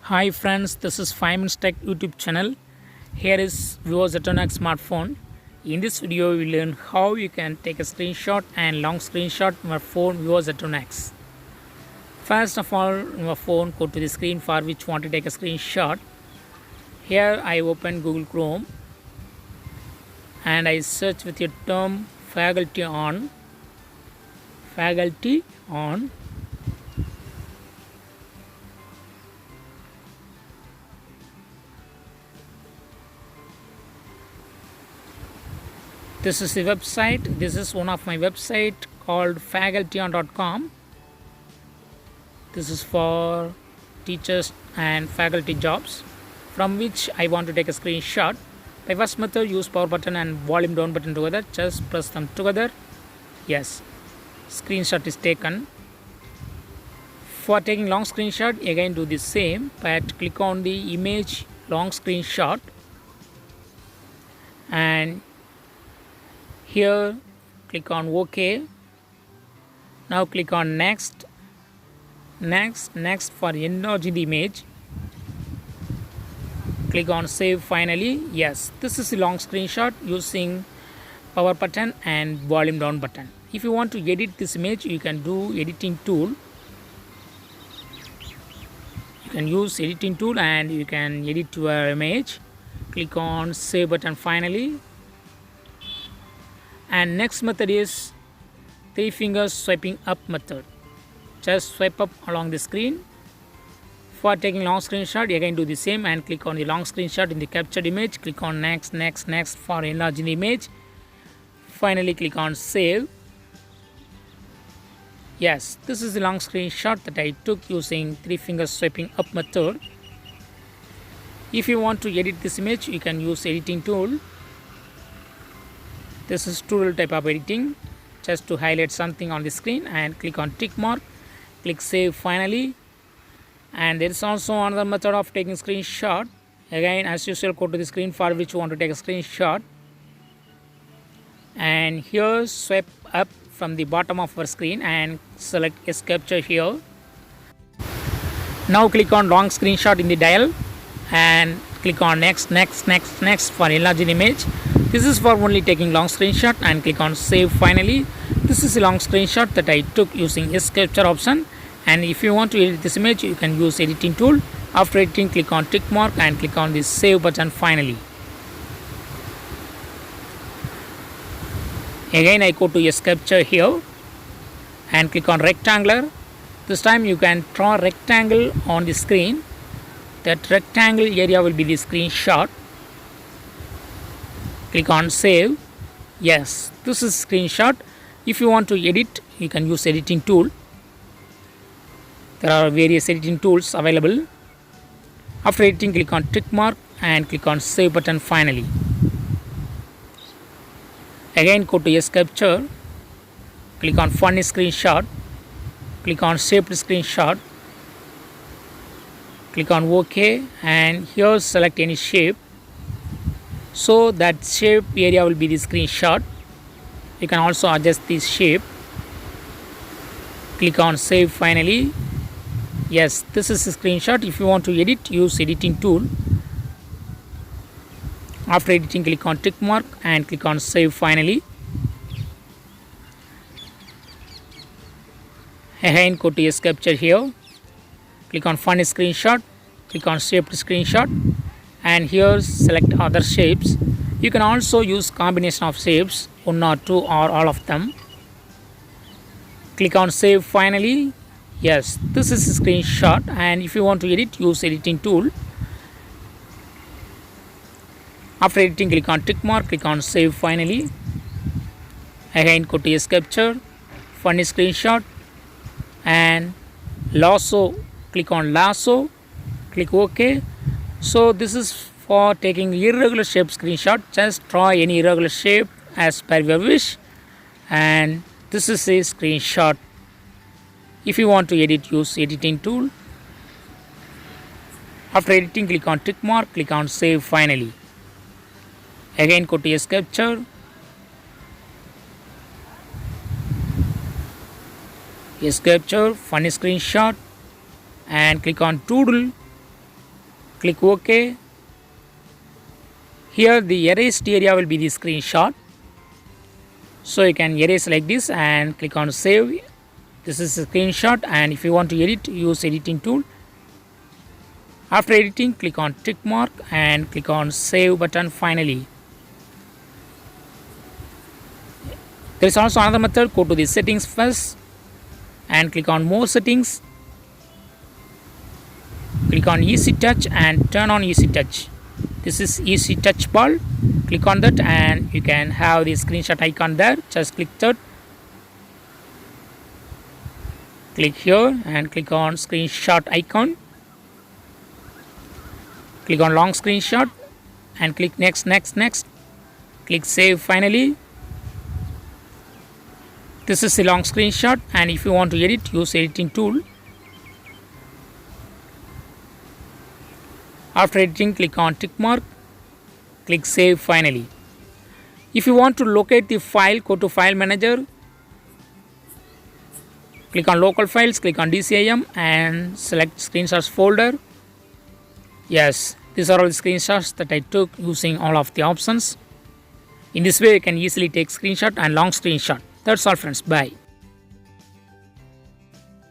Hi friends, this is 5 Minutes Tech YouTube channel. Here is Vivo Z10X smartphone. In this video, we will learn how you can take a screenshot and long screenshot of your phone Vivo Z10X. First of all, on your phone, go to the screen for which you want to take a screenshot. Here I open Google Chrome and I search with your term faculty on. Faculty on. This is the website. This is one of my website called facultyon.com. This is for teachers and faculty jobs, from which I want to take a screenshot. By first method, use power button and volume down button together. Just press them together. Yes, screenshot is taken. For taking long screenshot, again do the same, but click on the image long screenshot and here click on OK. Now click on next for enlarging the image. Click on save finally. Yes, this is a long screenshot using power button and volume down button. If you want to edit this image, you can do editing tool. You can use editing tool and you can edit your image. Click on save button finally. And next method is 3 fingers swiping up method. Just swipe up along the screen. For taking long screenshot, again do the same and click on the long screenshot in the captured image. Click on next for enlarging the image. Finally click on save. Yes, this is the long screenshot that I took using 3 fingers swiping up method. If you want to edit this image, you can use editing tool. This is tool type of editing. Just to highlight something on the screen and click on tick mark. Click save finally. And there is also another method of taking screenshot. Again, as usual, go to the screen for which you want to take a screenshot. And here swipe up from the bottom of our screen and select S capture here. Now click on long screenshot in the dial and click on next for enlarging image. This is for only taking long screenshot and click on save finally. This is a long screenshot that I took using S capture option, and if you want to edit this image, you can use editing tool. After editing, click on tick mark and click on the save button finally. Again I go to S capture here and click on rectangular. This time you can draw a rectangle on the screen. That rectangle area will be the screenshot. Click on save. Yes, this is screenshot. If you want to edit, you can use editing tool. There are various editing tools available. After editing, click on tick mark and click on save button finally. Again go to S capture. Click on funny screenshot. Click on shaped screenshot. Click on OK and here select any shape. So that shape area will be the screenshot. You can also adjust this shape. Click on save finally. Yes, this is a screenshot. If you want to edit, use editing tool. After editing, click on tick mark and click on save finally. Again go to S capture here. Click on funny screenshot. Click on shaped screenshot. And here select other shapes. You can also use combination of shapes, 1 or 2 or all of them. Click on save finally. Yes, this is a screenshot, and if you want to edit, use editing tool. After editing, click on tick mark, click on save finally. Again go to S capture, funny screenshot and lasso. Click on lasso, click OK. So this is for taking irregular shape screenshot. Just draw any irregular shape as per your wish, and this is a screenshot. If you want to edit, use editing tool. After editing, click on tick mark, click on save finally. Again go to S capture. S capture, funny screenshot and click on doodle Click OK. Here the erased area will be the screenshot. So you can erase like this and click on save. This is a screenshot, and if you want to edit, use editing tool. After editing, click on tick mark and click on save button finally. There is also another method. Go to the settings first and click on more settings. Click on easy touch and turn on easy touch. This is easy touch ball. Click on that and you can have the screenshot icon there. Just click that. Click here and click on screenshot icon. Click on long screenshot and click next. Click save finally. This is the long screenshot, and if you want to edit, use editing tool. After editing, click on tick mark. Click save finally. If you want to locate the file, go to file manager. Click on local files, click on DCIM and select screenshots folder. Yes, these are all the screenshots that I took using all of the options. In this way, you can easily take screenshot and long screenshot. That's all friends. Bye.